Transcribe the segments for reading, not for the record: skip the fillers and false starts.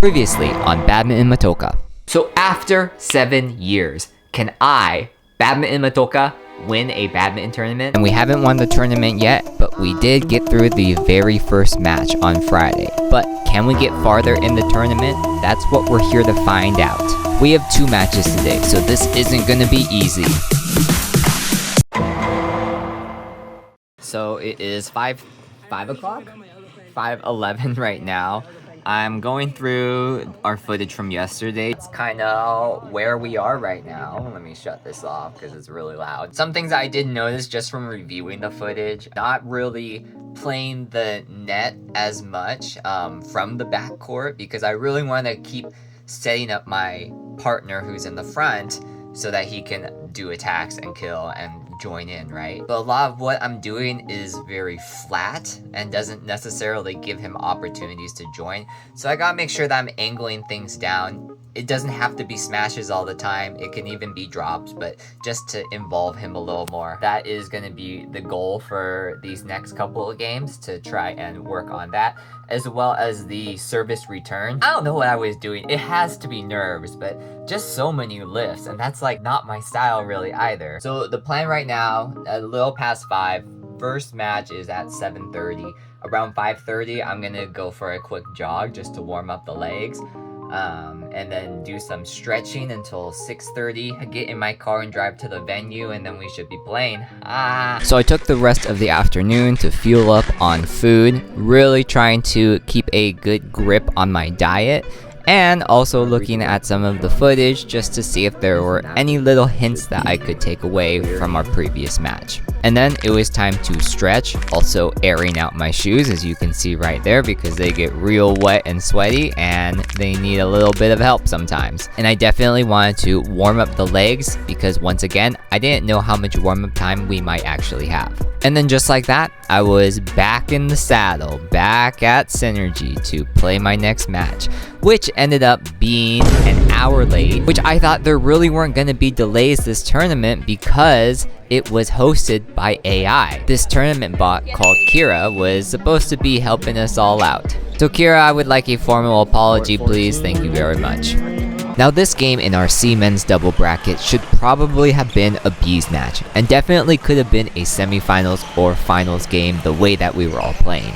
Previously on Badminton Matoka. So after 7 years, can I, Badminton Matoka, win a badminton tournament? And we haven't won the tournament yet, but we did get through the very first match on Friday. But can we get farther in the tournament? That's what we're here to find out. We have 2 matches today, so this isn't gonna be easy. So it is 5 o'clock? 5:11 right now. I'm going through our footage from yesterday. It's kind of where we are right now. Let me shut this off because it's really loud. Some things I did notice just from reviewing the footage, not really playing the net as much from the backcourt, because I really want to keep setting up my partner who's in the front so that he can do attacks and kill and join in, right? But a lot of what I'm doing is very flat and doesn't necessarily give him opportunities to join. So I gotta make sure that I'm angling things down. It doesn't have to be smashes all the time. It can even be drops, but just to involve him a little more. That is gonna be the goal for these next couple of games, to try and work on that, as well as the service return. I don't know what I was doing. It has to be nerves, but just so many lifts, and that's like not my style really either. So the plan right now, a little past 5, first match is at 7:30. Around 5:30, I'm gonna go for a quick jog just to warm up the legs. And then do some stretching until 6:30. Get in my car and drive to the venue, and then we should be playing. So I took the rest of the afternoon to fuel up on food, really trying to keep a good grip on my diet, and also looking at some of the footage just to see if there were any little hints that I could take away from our previous match. And then it was time to stretch, also airing out my shoes, as you can see right there, because they get real wet and sweaty and they need a little bit of help sometimes. And I definitely wanted to warm up the legs because, once again, I didn't know how much warm-up time we might actually have. And then just like that, I was back in the saddle, back at Synergy to play my next match, which ended up being an hour late, which I thought there really weren't going to be delays this tournament because it was hosted by AI. This tournament bot called Kira was supposed to be helping us all out. So Kira, I would like a formal apology, please. Thank you very much. Now this game in our C men's double bracket should probably have been a B's match, and definitely could have been a semifinals or finals game the way that we were all playing.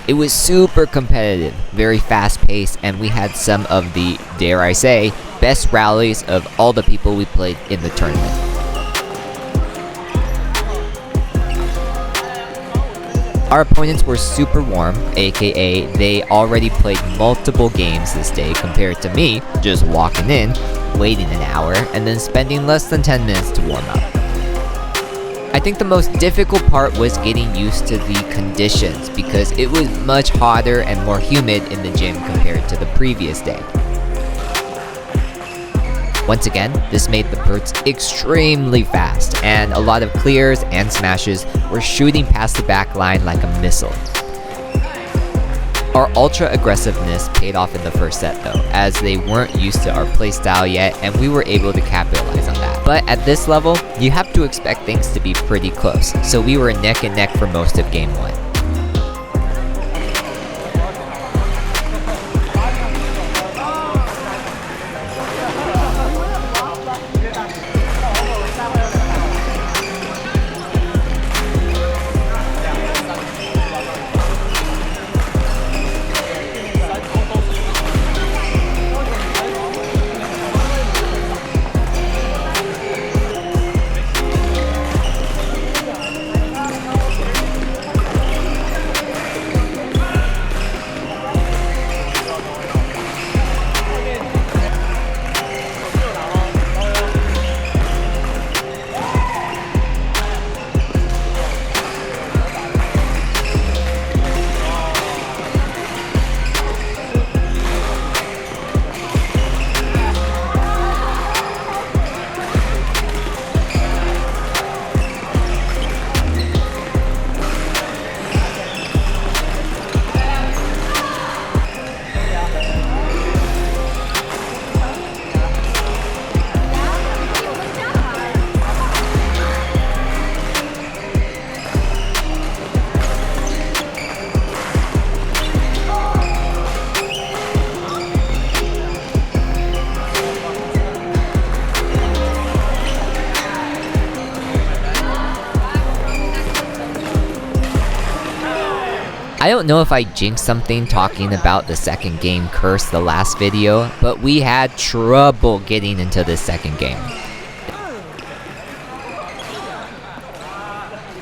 It was super competitive, very fast paced, and we had some of the, dare I say, best rallies of all the people we played in the tournament. Our opponents were super warm, aka they already played multiple games this day compared to me just walking in, waiting an hour, and then spending less than 10 minutes to warm up. I think the most difficult part was getting used to the conditions because it was much hotter and more humid in the gym compared to the previous day. Once again, this made the Perts extremely fast, and a lot of clears and smashes were shooting past the back line like a missile. Our ultra aggressiveness paid off in the first set though, as they weren't used to our playstyle yet, and we were able to capitalize on that. But at this level, you have to expect things to be pretty close, so we were neck and neck for most of game 1. I don't know if I jinxed something talking about the second game curse the last video, but we had trouble getting into this second game.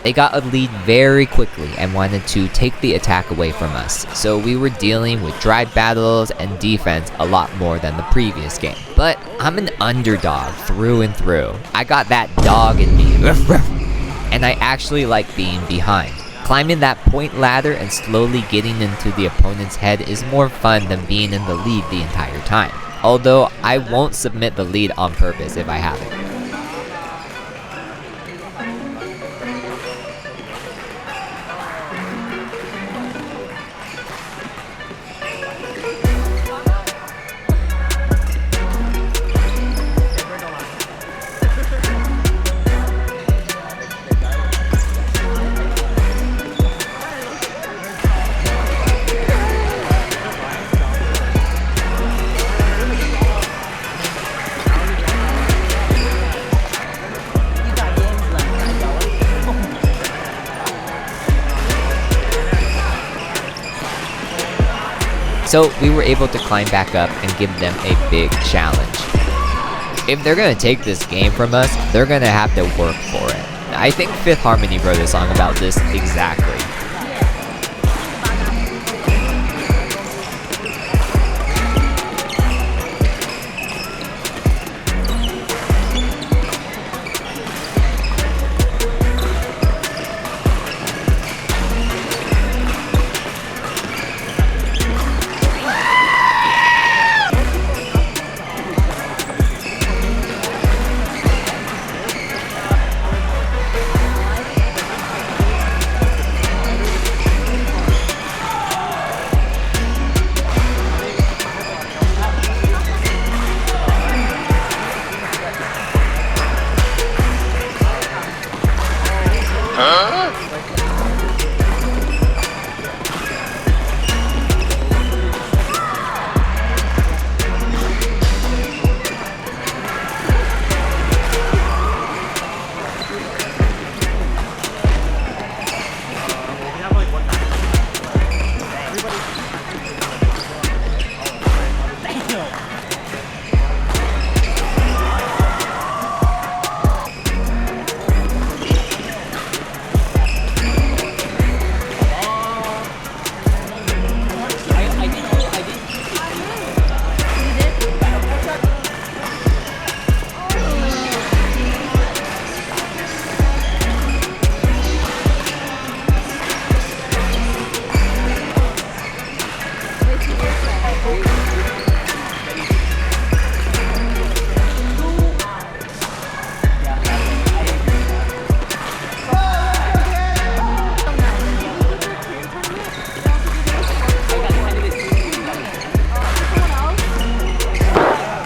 They got a lead very quickly and wanted to take the attack away from us, so we were dealing with drive battles and defense a lot more than the previous game. But I'm an underdog through and through. I got that dog in me, and I actually like being behind. Climbing that point ladder and slowly getting into the opponent's head is more fun than being in the lead the entire time. Although I won't submit the lead on purpose if I have it. So we were able to climb back up and give them a big challenge. If they're gonna take this game from us, they're gonna have to work for it. I think Fifth Harmony wrote a song about this exactly.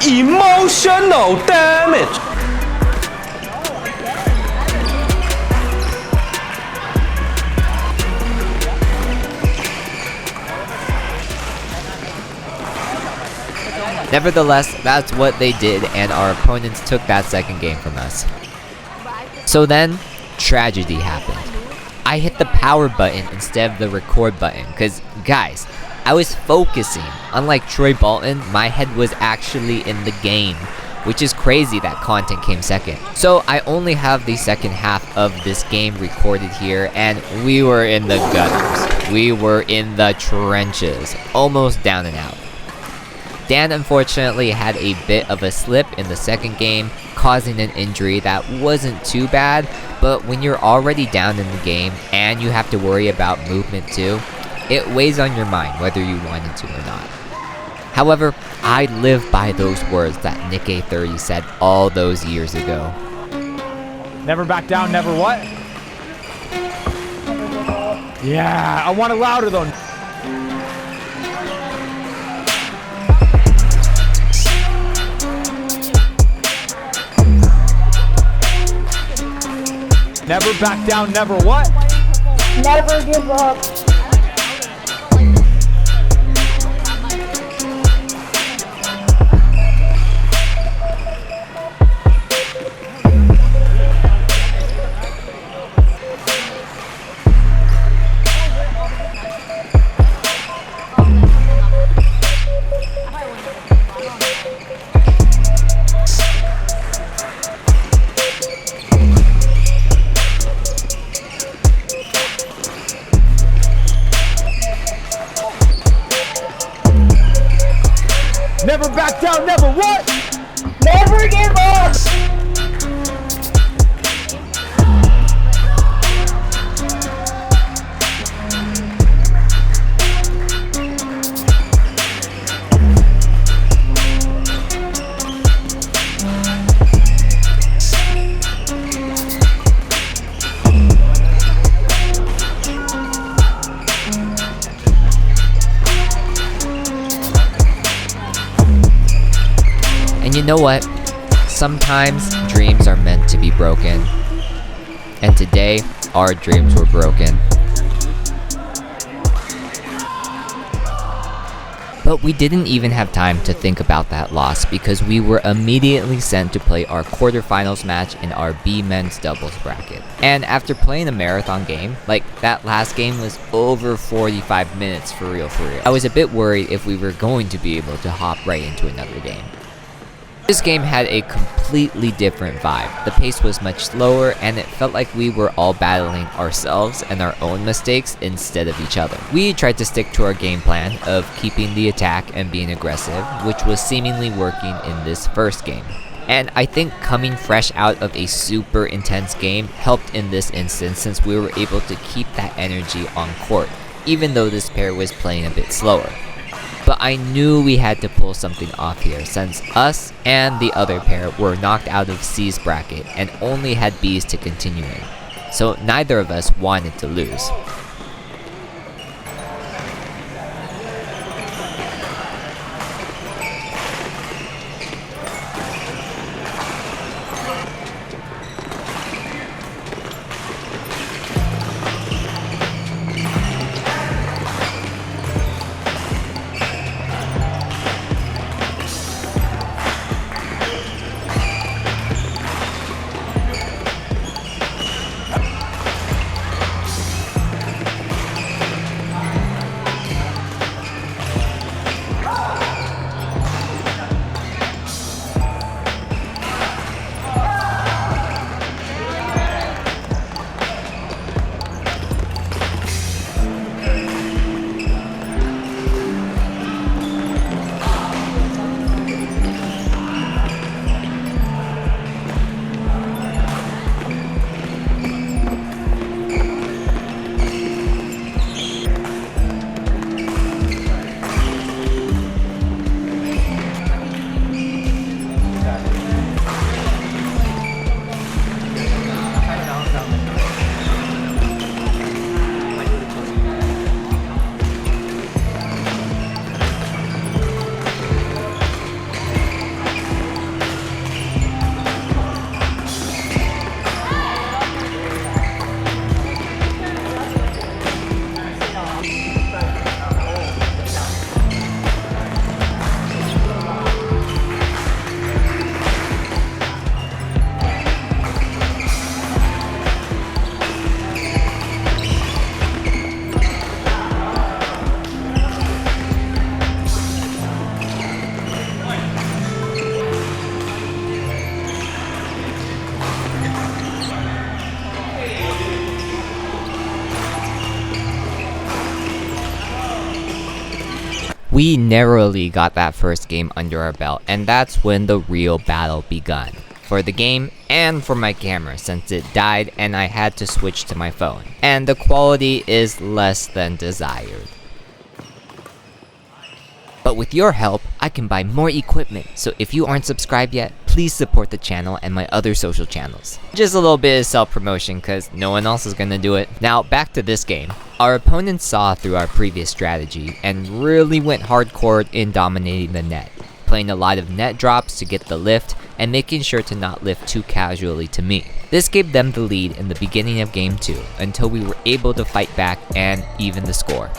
Emotional damage. Nevertheless, that's what they did, and our opponents took that second game from us. So then, tragedy happened. I hit the power button instead of the record button, cause guys, I was focusing. Unlike Troy Bolton, my head was actually in the game, which is crazy that content came second. So I only have the second half of this game recorded here, and we were in the gutters. We were in the trenches, almost down and out. Dan unfortunately had a bit of a slip in the second game, causing an injury that wasn't too bad, but when you're already down in the game and you have to worry about movement too, it weighs on your mind whether you wanted to or not. However, I live by those words that Nick A30 said all those years ago. Never back down, never what? Yeah, I want it louder though. Never back down, never what? Never give up. Never back down, never what? Never give up. And you know what? Sometimes dreams are meant to be broken. And today, our dreams were broken. But we didn't even have time to think about that loss because we were immediately sent to play our quarterfinals match in our B men's doubles bracket. And after playing a marathon game, like that last game was over 45 minutes for real. I was a bit worried if we were going to be able to hop right into another game. This game had a completely different vibe. The pace was much slower and it felt like we were all battling ourselves and our own mistakes instead of each other. We tried to stick to our game plan of keeping the attack and being aggressive, which was seemingly working in this first game. And I think coming fresh out of a super intense game helped in this instance since we were able to keep that energy on court, even though this pair was playing a bit slower. But I knew we had to pull something off here since us and the other pair were knocked out of C's bracket and only had B's to continue in. So neither of us wanted to lose. We narrowly got that first game under our belt, and that's when the real battle begun. For the game and for my camera since it died and I had to switch to my phone. And the quality is less than desired. But with your help, I can buy more equipment, so if you aren't subscribed yet, please support the channel and my other social channels. Just a little bit of self-promotion cause no one else is gonna do it. Now back to this game. Our opponents saw through our previous strategy and really went hardcore in dominating the net, playing a lot of net drops to get the lift and making sure to not lift too casually to me. This gave them the lead in the beginning of game 2 until we were able to fight back and even the score.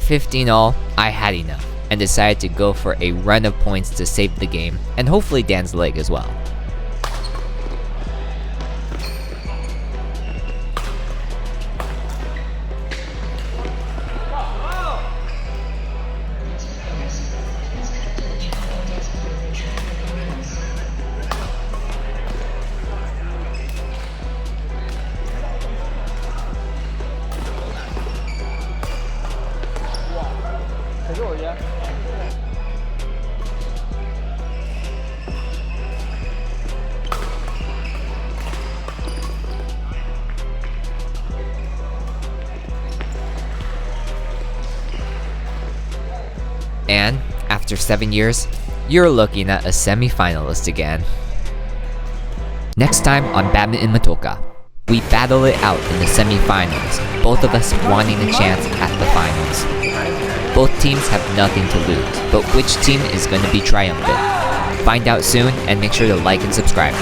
15-all, I had enough and decided to go for a run of points to save the game and hopefully Dan's leg as well. And after 7 years, you're looking at a semi-finalist again. Next time on Badminton Matoka, we battle it out in the semi-finals, both of us wanting a chance at the finals. Both teams have nothing to lose, but which team is going to be triumphant? Find out soon and make sure to like and subscribe.